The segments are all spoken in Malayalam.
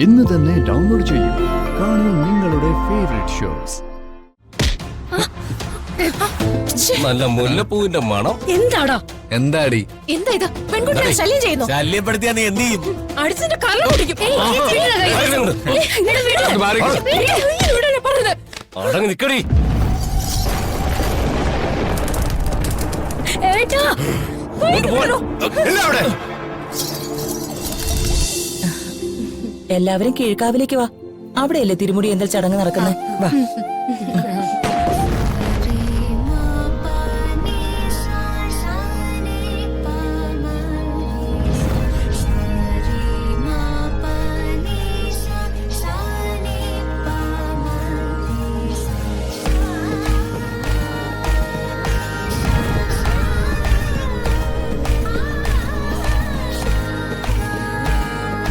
ഇന്ന് തന്നെ ഡൗൺലോഡ് ചെയ്യൂ. കാണൂ നിങ്ങളുടെ ഫേവറേറ്റ് ഷോസ്. നല്ല മുല്ലപ്പൂവിന്റെ മണം. എന്താടാ എന്താടി എന്താ ഇത്? പെൺകുട്ടിയെ ശല്യം ചെയ്യുന്നു. ശല്യപ്പെടുത്തിയാ നീ എന്ത് ചെയ്യും? അടിച്ചിട്ട് കള്ള കുടിക്കും. അടങ്ങി നിക്കടി. എല്ലാവരും കീഴ്ക്കാവിലേക്ക് വാ. അവിടെയല്ലേ തിരുമുടി എന്തൽ ചടങ്ങ് നടക്കുന്നത്. വാ.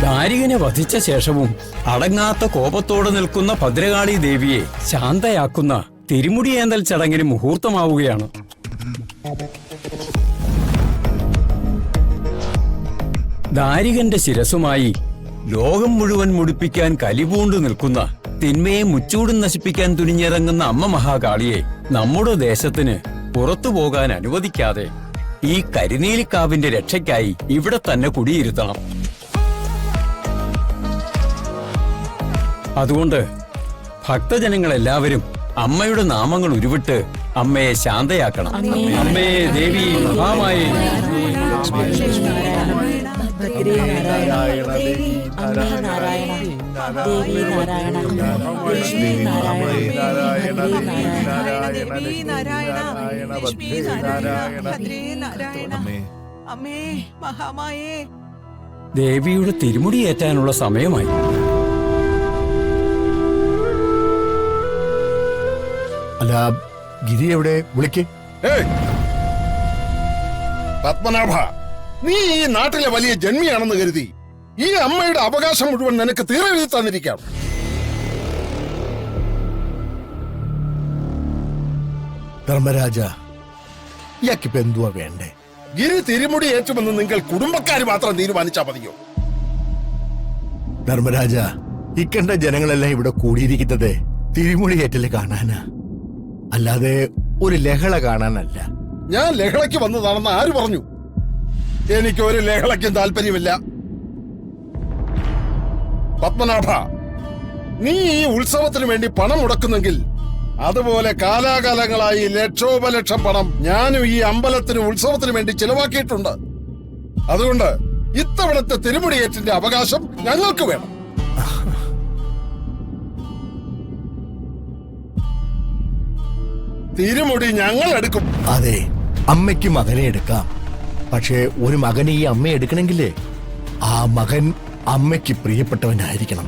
ദാരികനെ വധിച്ച ശേഷവും അടങ്ങാത്ത കോപത്തോടെ നിൽക്കുന്ന ഭദ്രകാളി ദേവിയെ ശാന്തയാക്കുന്ന തിരുമുടിയേന്തൽ ചടങ്ങിന് മുഹൂർത്തമാവുകയാണ്. ദാരികന്റെ ശിരസുമായി ലോകം മുഴുവൻ മുടിപ്പിക്കാൻ കലിപൂണ്ടു നിൽക്കുന്ന തിന്മയെ മുച്ചൂടും നശിപ്പിക്കാൻ തുനിഞ്ഞിറങ്ങുന്ന അമ്മ മഹാകാളിയെ നമ്മുടെ ദേശത്തിന് പുറത്തു പോകാൻ അനുവദിക്കാതെ ഈ കരിനീലിക്കാവിന്റെ രക്ഷയ്ക്കായി ഇവിടെ തന്നെ കുടിയിരുത്തണം. അതുകൊണ്ട് ഭക്തജനങ്ങളെല്ലാവരും അമ്മയുടെ നാമങ്ങൾ ഉരുവിട്ട് അമ്മയെ ശാന്തയാക്കണം. അമ്മേ ദേവി മഹാമായേ. ദേവിയുടെ തിരുമുടിയേറ്റാനുള്ള സമയമായി. അല്ല, ഗിരി എവിടെ? വിളിക്ക്. പത്മനാഭ, നീ ഈ നാട്ടിലെ വലിയ ജന്മിയാണെന്ന് കരുതി ഈ അമ്മയുടെ അവകാശം മുഴുവൻ നിനക്ക് തീരെഴുതി തന്നിരിക്കാം. ധർമ്മരാജ, ഇയാൾക്കിപ്പോ എന്തുവാ വേണ്ടേ? ഗിരി തിരുമുടി ഏറ്റുമെന്ന് നിങ്ങൾ കുടുംബക്കാര് മാത്രം തീരുമാനിച്ചാ മതിയോ? ധർമ്മരാജ, ഇക്കണ്ട ജനങ്ങളെല്ലാം ഇവിടെ കൂടിയിരിക്കുന്നത് തിരുമുടി ഏറ്റല് കാണാനാ, അല്ലാതെ ഒരു ലഹള കാണാനല്ല. ഞാൻ ലഹളയ്ക്ക് വന്നതാണെന്ന് ആര് പറഞ്ഞു? എനിക്ക് ഒരു ലഹളയ്ക്കും താല്പര്യമില്ല. പത്മനാഭ, നീ ഈ ഉത്സവത്തിന് വേണ്ടി പണം മുടക്കുന്നെങ്കിൽ അതുപോലെ കാലാകാലങ്ങളായി ലക്ഷോപലക്ഷം പണം ഞാനും ഈ അമ്പലത്തിന് ഉത്സവത്തിന് വേണ്ടി ചിലവാക്കിയിട്ടുണ്ട്. അതുകൊണ്ട് ഇത്തവണത്തെ തിരുമുടിയേറ്റിന്റെ അവകാശം ഞങ്ങൾക്ക് വേണം. തിരുമുടി ഞങ്ങൾ എടുക്കും. അതെ, അമ്മയ്ക്ക് മകനെ എടുക്കാം. പക്ഷേ ഒരു മകനെ ഈ അമ്മ എടുക്കണമെങ്കിലേ ആ മകൻ അമ്മയ്ക്ക് പ്രിയപ്പെട്ടവനായിരിക്കണം.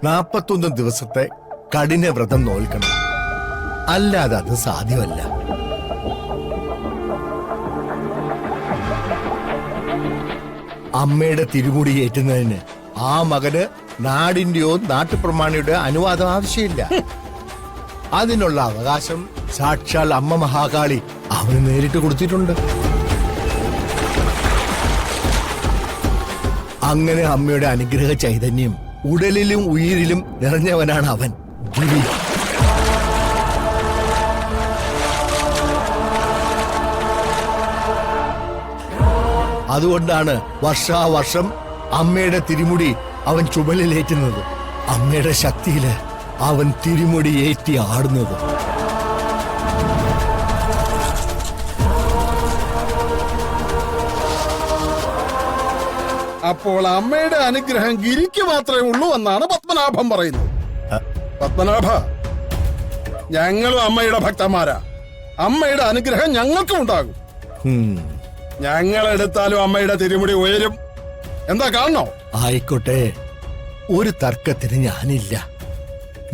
നാൽപ്പത്തൊന്ന് ദിവസത്തെ കഠിന വ്രതം നോൽക്കണം, അല്ലാതെ അത് സാധ്യമല്ല. അമ്മയുടെ തിരുമുടി ഏറ്റുന്നതിന് ആ മകന് നാടിന്റെയോ നാട്ടുപ്രമാണിയുടെ അനുവാദം ആവശ്യമില്ല. അതിനുള്ള അവകാശം സാക്ഷാൽ അമ്മ മഹാകാളി അവന് നേരിട്ട് കൊടുത്തിട്ടുണ്ട്. അങ്ങനെ അമ്മയുടെ അനുഗ്രഹ ചൈതന്യം ഉടലിലും ഉയിരിലും നിറഞ്ഞവനാണ് അവൻ, ഗിരി. അതുകൊണ്ടാണ് വർഷാവർഷം അമ്മയുടെ തിരുമുടി അവൻ ചുമലിലേറ്റുന്നത്. അമ്മയുടെ ശക്തിയില് അവൻ തിരുമുടി ഏറ്റി ആടുന്നത്. അപ്പോൾ അമ്മയുടെ അനുഗ്രഹം ഗിരിക്ക് മാത്രമേ ഉള്ളൂ എന്നാണ് പത്മനാഭൻ പറയുന്നത്. പത്മനാഭ, ഞങ്ങളും അമ്മയുടെ ഭക്തന്മാരാ. അമ്മയുടെ അനുഗ്രഹം ഞങ്ങൾക്കും ഉണ്ടാകും. ഞങ്ങളെടുത്താലും അമ്മയുടെ തിരുമുടി ഉയരും. എന്താ കാണണോ? ആയിക്കോട്ടെ, ഒരു തർക്കത്തിന് ഞാനില്ല.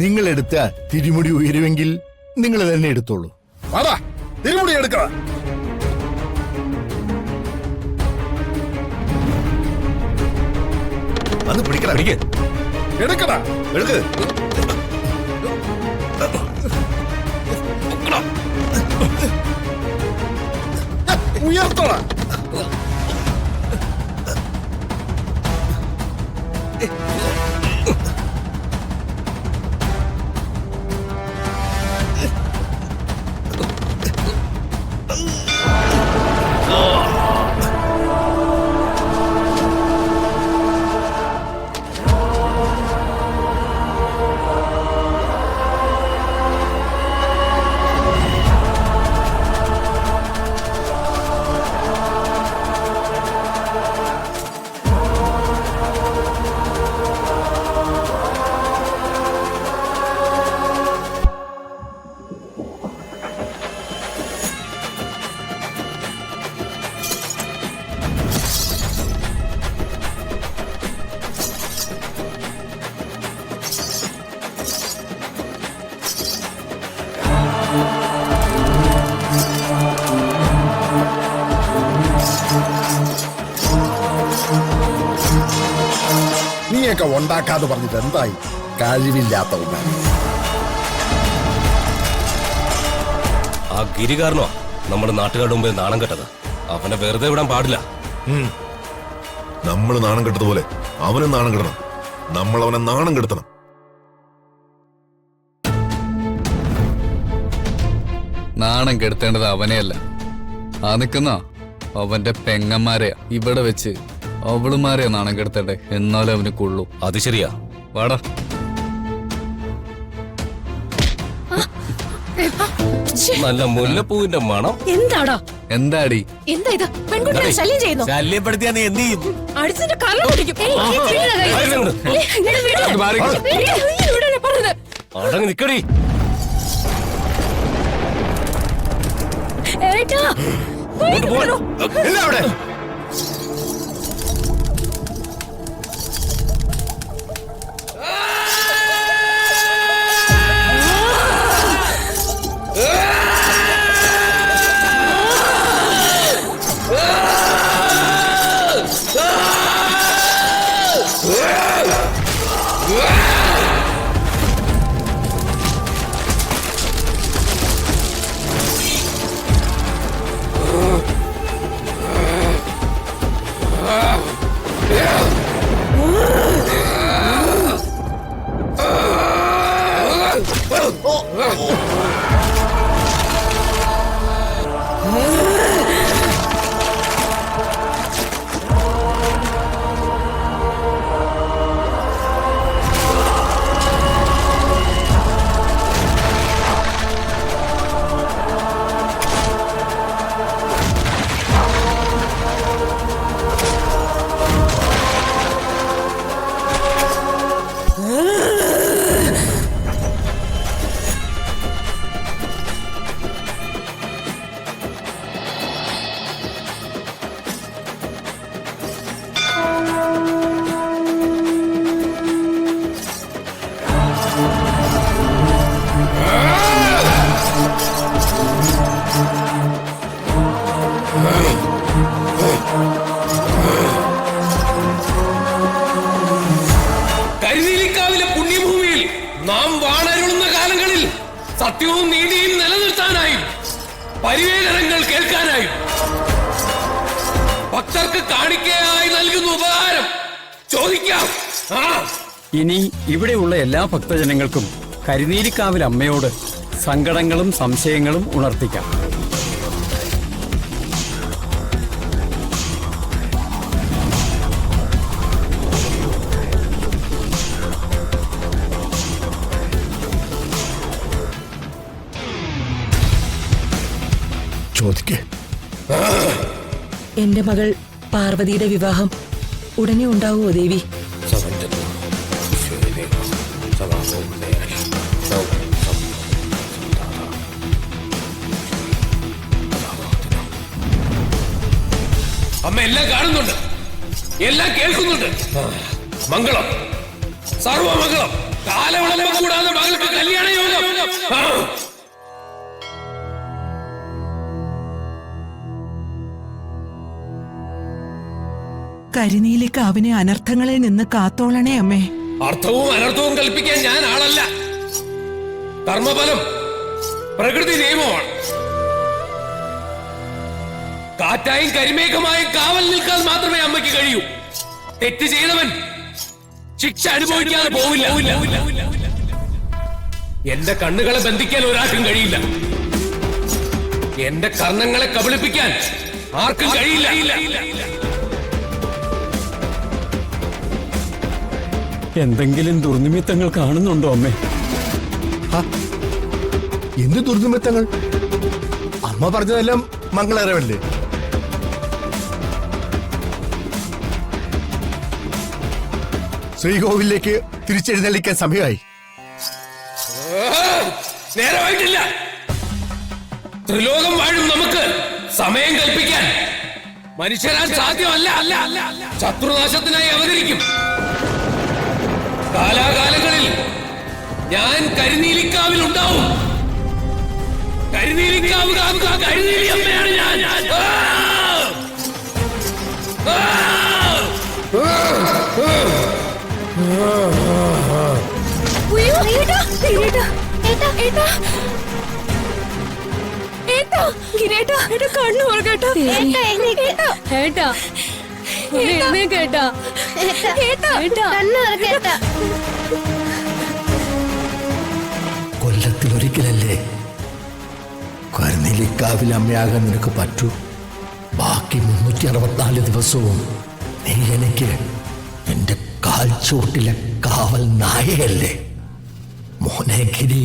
നിങ്ങളെടുത്ത തിരുമുടി ഉയരുമെങ്കിൽ നിങ്ങൾ തന്നെ എടുത്തോളൂ. വാടാ, തിരുമുടി എടുക്കടാ. അത് പിടിക്കടാ, എടുക്കടാ, എടുക്ക്. ഉയർത്തണ. നീയൊക്കെ ഉണ്ടാക്കാതെ പറഞ്ഞിട്ട് എന്തായി? കഴിവില്ലാത്ത ഒന്നാണ്. ആ ഗിരി കാരണോ നമ്മുടെ നാട്ടുകാരുടെ മുമ്പേ നാണം കെട്ടത്. അവനെ വെറുതെ വിടാൻ പാടില്ല. നമ്മൾ നാണം കെട്ടതുപോലെ അവനും നാണം കെടണം. നമ്മൾ അവനെ നാണം കെടുത്തണം. നാണം കെടുത്തേണ്ടത് അവനെയല്ല, ആ നിക്കുന്ന അവന്റെ പെങ്ങന്മാരെയാ. ഇവിടെ വെച്ച് അവളുമാരെയാ നാണം കെടുത്തേണ്ടേ, എന്നാലും അവന് കൊള്ളൂ. അത് ശരിയാ. വാടാ. നല്ല മുല്ലപ്പൂവിന്റെ മണം. എന്താടാ എന്താടി? എന്താ ഇത്? പെൺകുട്ടികളെ ശല്യം ചെയ്യുന്നു. ശല്യപ്പെടുത്തിയാ നീ എന്ത് ചെയ്യും? അടിച്ചിട്ട് കള്ളം കുടിക്കും. അടങ്ങി നിക്കടി. ഏട്ടാ അവിടെ കരിനീലിക്കാവിലെ പുണ്യഭൂമിയിൽ നാം വാണരുളുന്ന കാലങ്ങളിൽ സത്യവും നീതിയും നിലനിർത്താനായും പരിവേദനങ്ങൾ കേൾക്കാനായും ഭക്തർക്ക് കാണിക്കയായി നൽകുന്ന ഉപകാരം ചോദിക്കാം. ഇനി ഇവിടെയുള്ള എല്ലാ ഭക്തജനങ്ങൾക്കും കരിനീലിക്കാവിൽ അമ്മയോട് സങ്കടങ്ങളും സംശയങ്ങളും ഉണർത്തിക്കാം. ചോദിക്കേ. എന്റെ മകൾ പാർവതിയുടെ വിവാഹം ഉടനെ ഉണ്ടാവുമോ ദേവി? അമ്മ എല്ലാം കാണുന്നുണ്ട്, എല്ലാം കേൾക്കുന്നുണ്ട്. മംഗളം, സർവമംഗളം. കാലവിളംബം കൂടാതെ മകൾക്ക് കല്യാണ യോഗം. കരിനീലിക്കാവിനെ അനർത്ഥങ്ങളിൽ നിന്ന് കാത്തോളണേ അമ്മേ. അർത്ഥവും അനർത്ഥവും കൽപ്പിക്കാൻ ഞാൻ ആളല്ല. കർമ്മഫലം പ്രകൃതി നിയമമാണ്. കാറ്റായും കരിമേഘമായും കാവൽ നിൽക്കാൻ മാത്രമേ അമ്മയ്ക്ക് കഴിയൂ. തെറ്റ് ചെയ്തവൻ ശിക്ഷ അനുഭവിക്കാതെ പോവില്ല. എന്റെ കണ്ണുകളെ ബന്ധിക്കാൻ ഒരാൾക്കും കഴിയില്ല. എന്റെ കർണങ്ങളെ കബളിപ്പിക്കാൻ ആർക്കും കഴിയില്ല. എന്തെങ്കിലും ദുർനിമിത്തങ്ങൾ കാണുന്നുണ്ടോ അമ്മേ? എന്ത് ദുർനിമിത്തങ്ങൾ? അമ്മ പറഞ്ഞതെല്ലാം മംഗളകരമല്ലേ? ശ്രീകോവിലേക്ക് തിരിച്ചെഴുന്നള്ളിക്കാൻ സമയമായി. നേരമായിട്ടില്ല. ത്രിലോകം വാഴും നമുക്ക് സമയം കൽപ്പിക്കാൻ മനുഷ്യരാൽ സാധ്യമല്ല. ശത്രുനാശത്തിനായി അവതരിക്കും. കാലാകാലങ്ങളിൽ ഞാൻ കരിനീലിക്കാവിൽ ഉണ്ടാവും. കരിനീലിക്കാവ് കരിനീലി അമ്മയാണ് ഞാൻ. ഉയ്യോ, ഏട്ടാ, ഏട്ടാ, ഏട്ടാ, ഏട്ടാ. ഏട്ടാ, ഗിരേട്ടാ, ഏട്ടാ, കണ്ണു തുറക്കേട്ടാ. ഏട്ടാ, ഏട്ടാ, ഏട്ടാ, കണ്ണു തുറക്കേട്ടാ. കൊല്ലത്തിലൊരിക്കലല്ലേ കരുനെല്ലിക്കാവിൽ അമ്മയാകാൻ നിനക്ക് പറ്റൂ. ബാക്കി 364 ദിവസവും നീ എനിക്ക് എന്റെ കാൽച്ചോട്ടിലെ കാവൽ നായകല്ലേ. മോനെ ഗിരി,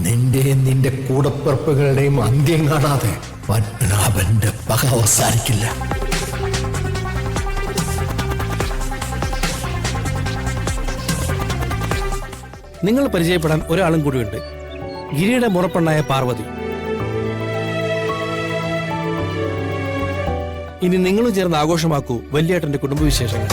നിന്റെയും നിന്റെ കൂടപ്പിറപ്പുകളുടെയും അന്ത്യം കാണാതെ പത്മനാഭന്റെ പക അവസാനിക്കില്ല. നിങ്ങൾ പരിചയപ്പെടാൻ ഒരാളും കൂടിയുണ്ട്. ഗിരിയുടെ മുറപ്പെണ്ണായ പാർവതി. ഇനി നിങ്ങളും ചേർന്ന് ആഘോഷമാക്കൂ വലിയേട്ടന്റെ കുടുംബവിശേഷങ്ങൾ.